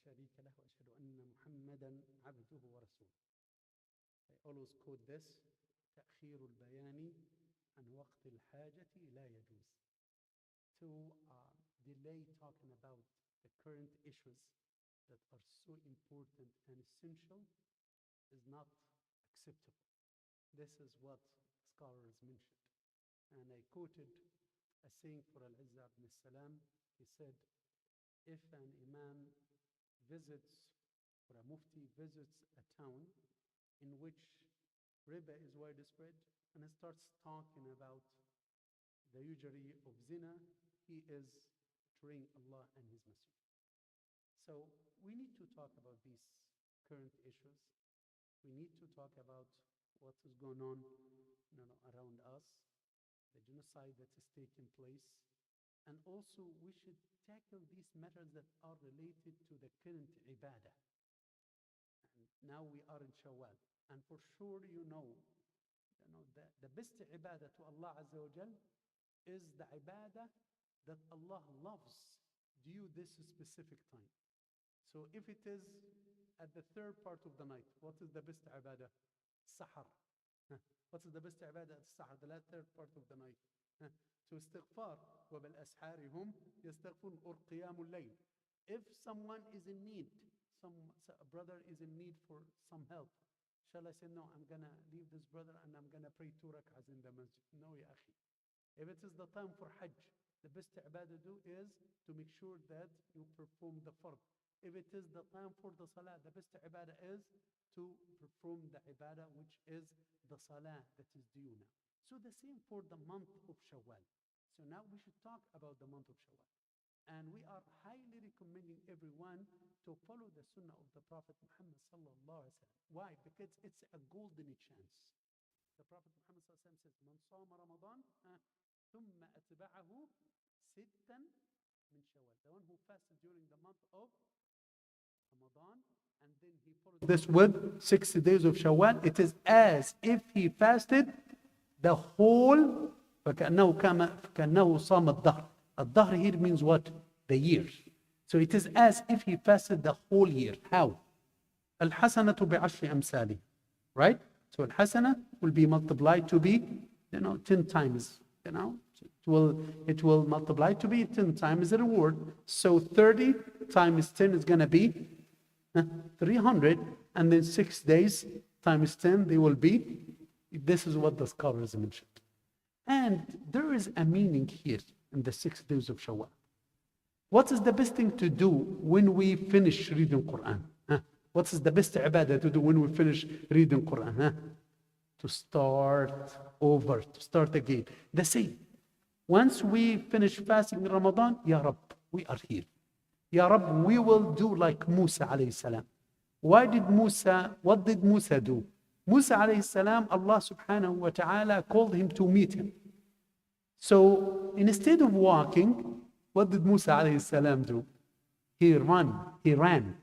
شريك له وأشهد أن محمدا عبده ورسوله. I always quote this: تأخير البيان عن وقت الحاجة لا يجوز. To delay talking about the current issues that are so important and essential is not acceptable. This is what scholars mentioned. And I quoted a saying for Al-Izza ibn Salam. He said, if an imam visits, or a mufti visits a town in which riba is widespread and starts talking about the usury of zina, he is betraying Allah and His Messenger. So we need to talk about these current issues. We need to talk about what is going on, around us, the genocide that is taking place. And also we should tackle these matters that are related to the current ibadah. And now we are in Shawwal. And for sure the best ibadah to Allah Azza wa Jal is the ibadah that Allah loves due this specific time. So if it is at the third part of the night, what is the best ibadah? Sahar. What is the best ibadah at Sahar, the third part of the night? To istighfar. وَبَالْأَسْحَارِ هُمْ يَسْتَغْفُرُونَ or قِيَامُ اللَّيْلِ. If someone is in need, a brother is in need for some help, shall I say, no, I'm going to leave this brother and I'm going to pray 2 rak'ahs in the masjid? No, ya akhi. If it is the time for Hajj, the best ibadah do is to make sure that you perform the fard. If it is the time for the salah, the best ibadah is to perform the ibadah, which is the salah that is due now. So the same for the month of Shawwal. So now we should talk about the month of Shawwal. And we are highly recommending everyone to follow the sunnah of the Prophet Muhammad sallallahu alaihi wasallam. Why? Because it's a golden chance. The Prophet Muhammad sallallahu alaihi wasallam says, "Man sama Ramadan, thumma atba'ahu sittan min Shawwal." The one who fasted during the month of Ramadan, and then he followed this with 60 days of Shawwal, it is as if he fasted the whole, فكأنه صام الدهر. الدهر here means what? The year. So it is as if he fasted the whole year. How? الحسنة بعشر أمثالها. Right? So al-hasana will be multiplied to be, 10 times. It will multiply to be 10 times the reward. So 30 times 10 is going to be 300, and then 6 days times 10, they will be. This is what the scholars mentioned. And there is a meaning here in the 6 days of Shawwal. What is the best thing to do when we finish reading Quran? What is the best ibadah to do when we finish reading Quran? To start over, to start again. The same. Once we finish fasting in Ramadan, Ya Rab, we are here. Ya Rab, we will do like Musa alayhi salam. What did Musa do? Musa alayhi salam, Allah subhanahu wa ta'ala called him to meet him. So instead of walking, what did Musa alayhi salam do? He ran.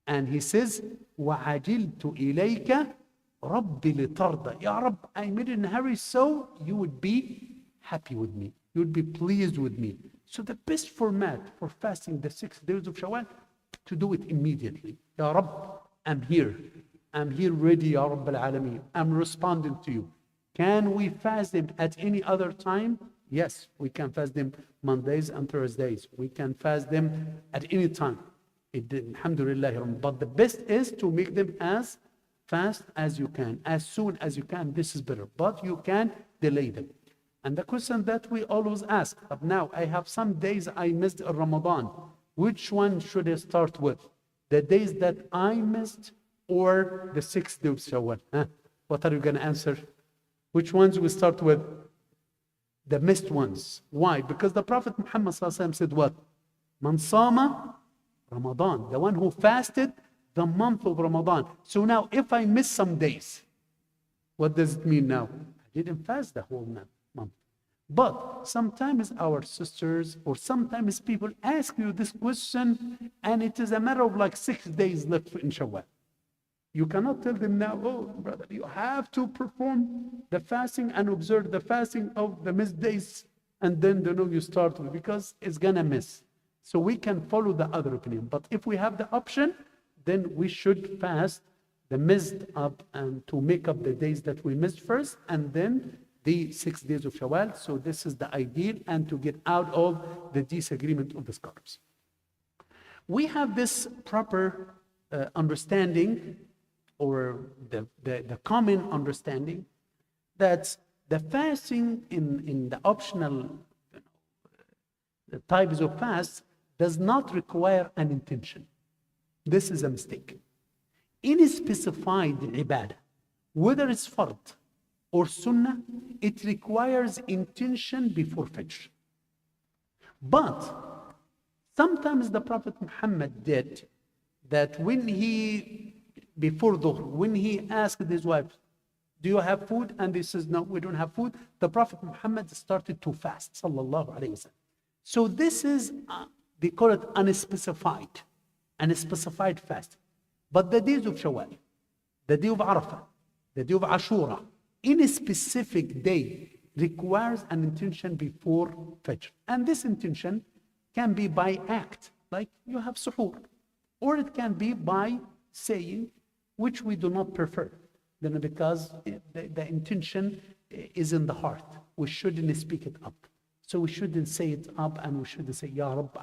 And he says, وَعَجِلْتُ إِلَيْكَ رَبِّ لِتَرْضَى. Ya Rab, I made it in a hurry so you would be happy with me. You would be pleased with me. So the best format for fasting the 6 days of Shawwal, to do it immediately. Ya Rab, I'm here. I'm here ready, Ya Rabb al-Alameen. I'm responding to you. Can we fast them at any other time? Yes, we can fast them Mondays and Thursdays. We can fast them at any time. Alhamdulillah. But the best is to make them as fast as you can, as soon as you can. This is better. But you can delay them. And the question that we always ask, but now I have some days I missed Ramadan. Which one should I start with? The days that I missed or the 6th day of Shawwal? What are you going to answer? Which ones we start with? The missed ones. Why? Because the Prophet Muhammad said what? Man sama Ramadan. The one who fasted the month of Ramadan. So now if I miss some days, what does it mean now? I didn't fast the whole month. But sometimes our sisters or sometimes people ask you this question and it is a matter of like 6 days left in Shawwal. You cannot tell them now, oh brother, you have to perform the fasting and observe the fasting of the missed days and then you start with, because it's gonna miss. So we can follow the other opinion. But if we have the option, then we should fast the missed up and to make up the days that we missed first, and then the 6 days of Shawwal. So this is the ideal, and to get out of the disagreement of the scholars. We have this proper understanding, or the common understanding, that the fasting in the optional the types of fast does not require an intention. This is a mistake. Any specified ibadah, whether it's fard or sunnah, it requires intention before Fajr. But sometimes the Prophet Muhammad did that when he, before Dhuhr, when he asked his wife, do you have food? And they says, no, we don't have food. The Prophet Muhammad started to fast, sallallahu alayhi wa sallam. So this is, they call it unspecified fast. But the days of Shawwal, the day of Arafah, the day of Ashura, any specific day requires an intention before Fajr. And this intention can be by act, like you have suhoor, or it can be by saying, which we do not prefer, because the intention is in the heart. We shouldn't speak it up. So we shouldn't say it up, and we shouldn't say, Ya Rabb,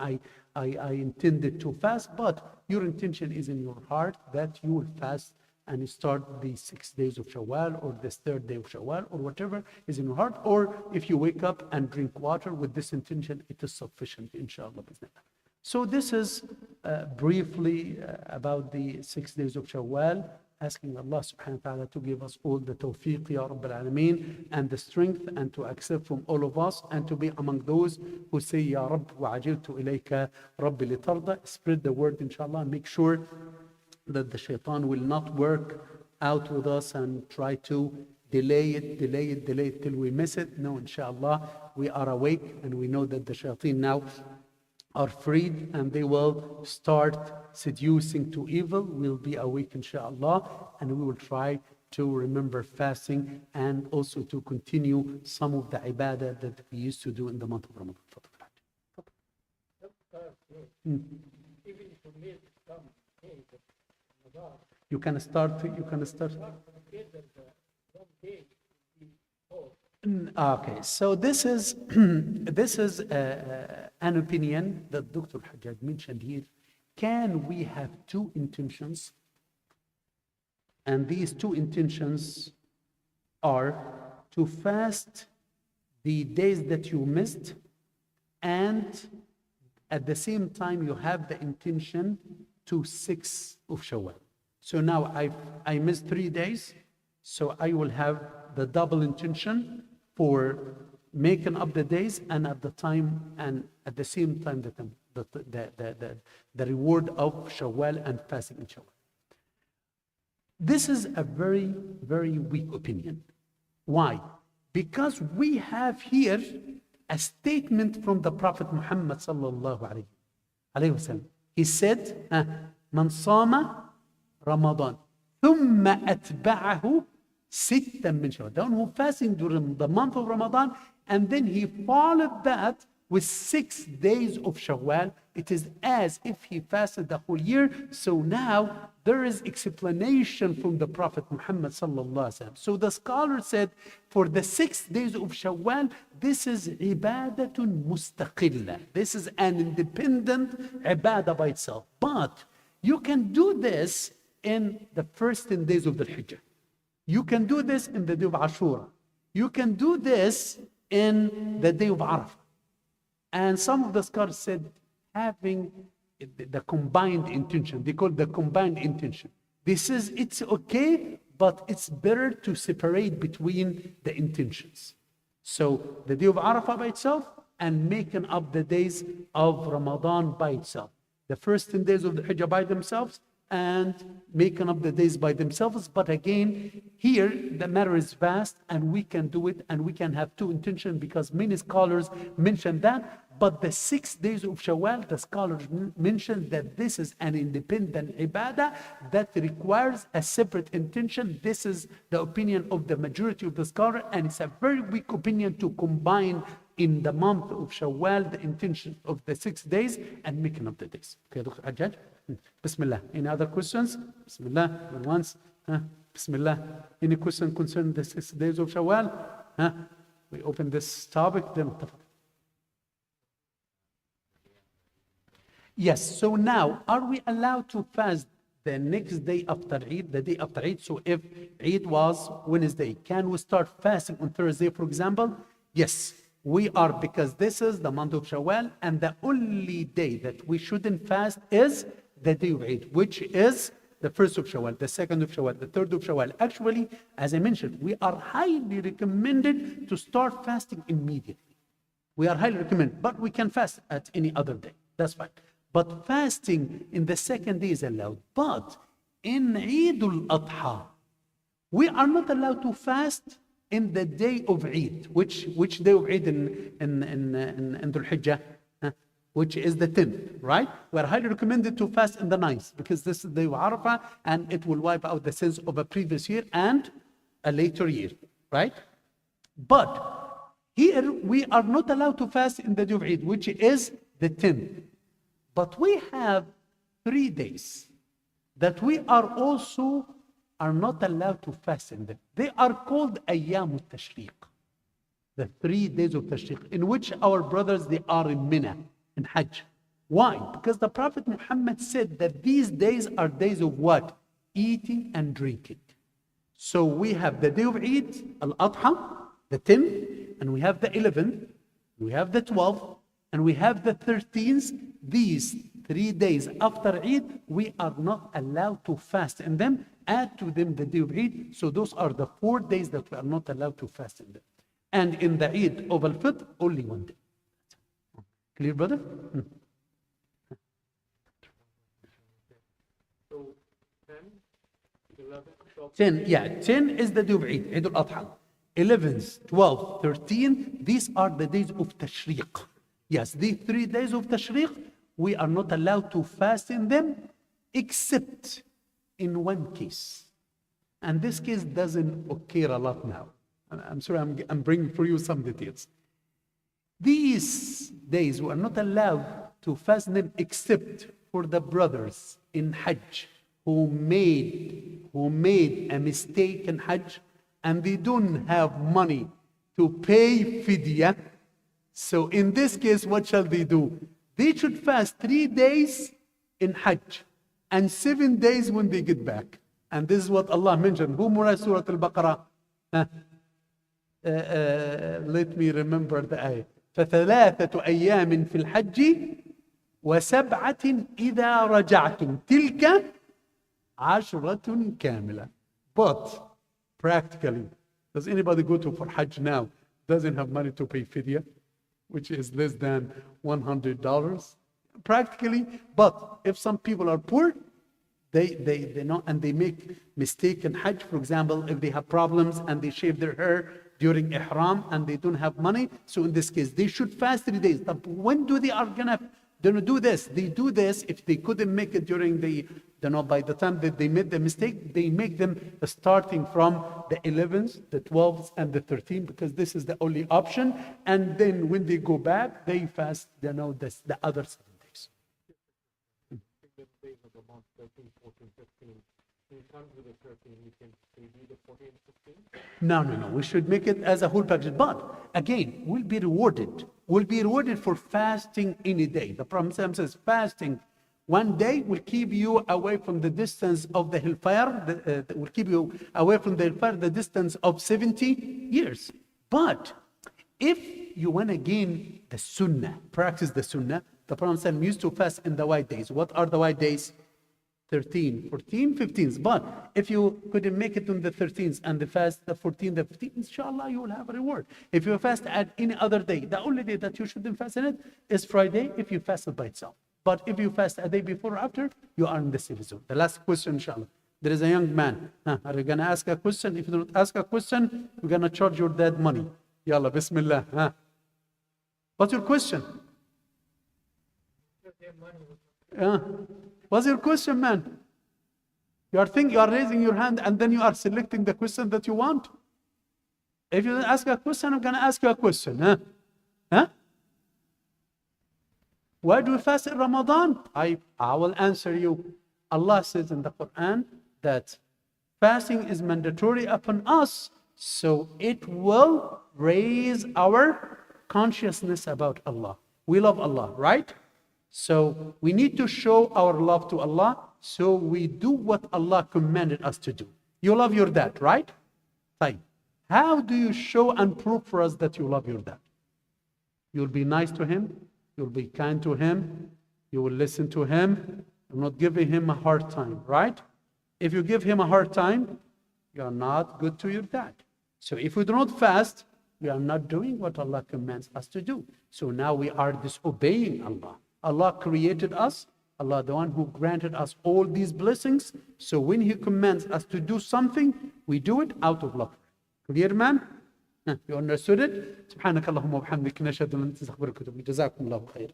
I intended to fast, but your intention is in your heart that you will fast and you start the 6 days of Shawwal, or this 3rd day of Shawwal, or whatever is in your heart. Or if you wake up and drink water with this intention, it is sufficient, inshallah. So this is briefly about the 6 days of Shawwal, asking Allah subhanahu wa ta'ala to give us all the tawfiq, Ya Rabbil Alameen, and the strength, and to accept from all of us, and to be among those who say, Ya Rabb, wa ajiltu ilayka Rabbi litarda. Spread the word, inshallah, and make sure that the shaitan will not work out with us and try to delay it till we miss it. No, inshallah, we are awake, and we know that the shaitan now are freed, and they will start seducing to evil. We'll be awake, inshallah, and we will try to remember fasting, and also to continue some of the ibadah that we used to do in the month of Ramadan. Even if we miss some days of Ramadan, You can start. Okay, so this is an opinion that Dr. Hajjaj mentioned here. Can we have two intentions? And these two intentions are to fast the days that you missed, and at the same time you have the intention to 6 of Shawwal. So now I missed 3 days, so I will have the double intention for making up the days, and at the same time the reward of Shawwal and fasting in Shawwal. This is a very, very weak opinion. Why? Because we have here a statement from the Prophet Muhammad sallallahu alayhi wa sallam. He said, "Man sama Ramadan, thumma atba'ahu sittan min Shawwal." The one who fasting during the month of Ramadan, and then he followed that with 6 days of Shawwal. It is as if he fasted the whole year. So now there is explanation from the Prophet Muhammad sallallahu alaihi wasallam. So the scholar said, for the 6 days of Shawwal, this is ibadatun mustaqillah. This is an independent ibadah by itself. But you can do this in the first 10 days of the Hijjah. You can do this in the day of Ashura. You can do this in the day of Arafah. And some of the scholars said having the combined intention, they call it the combined intention. It's okay, but it's better to separate between the intentions. So the day of Arafah by itself, and making up the days of Ramadan by itself. The first 10 days of the Hijjah by themselves, and making up the days by themselves. But again, here the matter is vast, and we can do it, and we can have two intentions, because many scholars mention that. But the 6 days of Shawwal, the scholars mentioned that this is an independent ibadah that requires a separate intention. This is the opinion of the majority of the scholars, and it's a very weak opinion to combine in the month of Shawwal the intention of the 6 days and making of the days. Okay, Dr. Hajjaj? Bismillah. Any other questions? Bismillah. Going once? Bismillah. Any question concerning the 6 days of Shawwal? We open this topic. Then. Yes, so now, are we allowed to fast the next day after Eid, the day after Eid? So if Eid was Wednesday, can we start fasting on Thursday, for example? Yes, we are, because this is the month of Shawwal, and the only day that we shouldn't fast is the day of Eid, which is the 1st of Shawwal, the 2nd of Shawwal, the 3rd of Shawwal. Actually, as I mentioned, we are highly recommended to start fasting immediately. We are highly recommended, but we can fast at any other day. That's fine. But fasting in the 2nd day is allowed. But in Eid al-Adha, we are not allowed to fast in the day of Eid. Which day of Eid in Dhul Hijjah? Which is the 10th, right? We are highly recommended to fast in the 9th because this is the day of Arafah and it will wipe out the sins of a previous year and a later year, right? But here we are not allowed to fast in the day of Eid, which is the 10th. But we have 3 days that we are also not allowed to fast in them. They are called Ayyam al-Tashriq, the 3 days of Tashriq, in which our brothers, they are in Mina, in Hajj. Why? Because the Prophet Muhammad said that these days are days of what? Eating and drinking. So we have the day of Eid, Al-Adha, the 10th, and we have the 11th, we have the 12th, and we have the 13th. These 3 days after Eid, we are not allowed to fast in them. Add to them the day of Eid. So those are the 4 days that we are not allowed to fast in them. And in the Eid of Al-Fitr, only 1 day. Clear, brother? So 10, 11, 12. 10, yeah, 10 is the day of Eid, Eid al-Adha. 11th, 12th, 13, these are the days of Tashriq. Yes, these 3 days of Tashriq, we are not allowed to fast in them, except in one case. And this case doesn't occur a lot now. I'm sorry, I'm bringing for you some details. These days, we are not allowed to fast them except for the brothers in Hajj who made a mistake in Hajj and they don't have money to pay fidyah. So in this case, what shall they do? They should fast 3 days in Hajj and 7 days when they get back. And this is what Allah mentioned. Who memorize Surah Al-Baqarah? Let me remember the ayah. فَثَلَاثَةُ أَيَّامٍ فِي الْحَجِّ وَسَبْعَةٍ إِذَا رَجَعْتُمْ تِلْكَ عَشْرَةٌ كَامِلَةٌ. But practically, does anybody go for Hajj now doesn't have money to pay fidyah, which is less than $100? Practically, but if some people are poor, they know, and they make mistake in Hajj. For example, if they have problems and they shave their hair during Ihram and they don't have money, so in this case, they should fast 3 days. But when do they are gonna do this? They do this if they couldn't make it during the, by the time that they made the mistake, they make them starting from the 11th, the 12th, and the 13th, because this is the only option. And then when they go back, they fast, the other 7 days. Days of the month, 13, 14, 15. When it comes to the 13, you can do the 14, 15? No. We should make it as a whole package. But again, we'll be rewarded. We'll be rewarded for fasting any day. The Prophet says fasting 1 day will keep you away from the distance of the hellfire. Will keep you away from the hellfire the distance of 70 years. But if you want to gain the sunnah, practice the sunnah, the Prophet used to fast in the white days. What are the white days? 13, 14, 15. But if you couldn't make it on the 13th and the fast the 14th, the 15th, inshallah, you will have a reward. If you fast at any other day, the only day that you shouldn't fast in it is Friday if you fast it by itself. But if you fast a day before or after, you are in the safe zone. The last question, inshallah. There is a young man. Are you going to ask a question? If you don't ask a question, you're going to charge your dad money. Yalla, bismillah. What's your question? What's your question, man? You are raising your hand and then you are selecting the question that you want. If you ask a question, I'm going to ask you a question. Huh? Why do we fast in Ramadan? I will answer you. Allah says in the Quran that fasting is mandatory upon us, so it will raise our consciousness about Allah. We love Allah, right? So we need to show our love to Allah, so we do what Allah commanded us to do. You love your dad, right? Fine. How do you show and prove for us that you love your dad? You'll be nice to him, you'll be kind to him, you will listen to him, you're not giving him a hard time, right? If you give him a hard time, you are not good to your dad. So if we do not fast, we are not doing what Allah commands us to do. So now we are disobeying Allah. Allah created us, Allah the one who granted us all these blessings. So when He commands us to do something, we do it out of love. Clear, man? You understood it? سبحانك اللهم وبحمدك نشهد أن لا إله إلا أنت نستغفرك ونتوب إليك. جزاكم الله خير.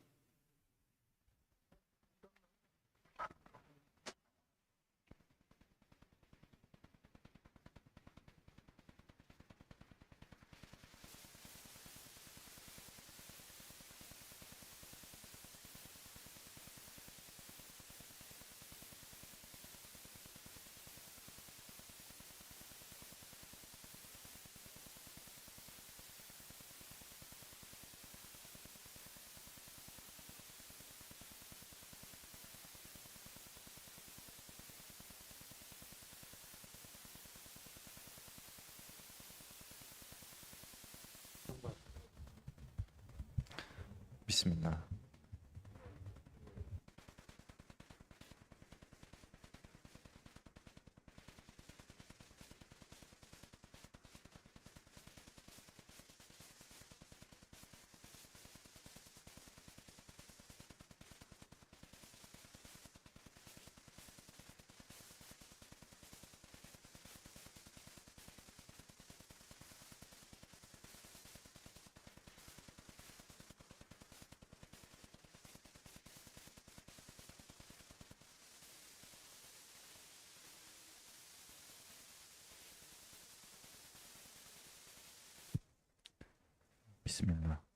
Bismillah. Bismillah.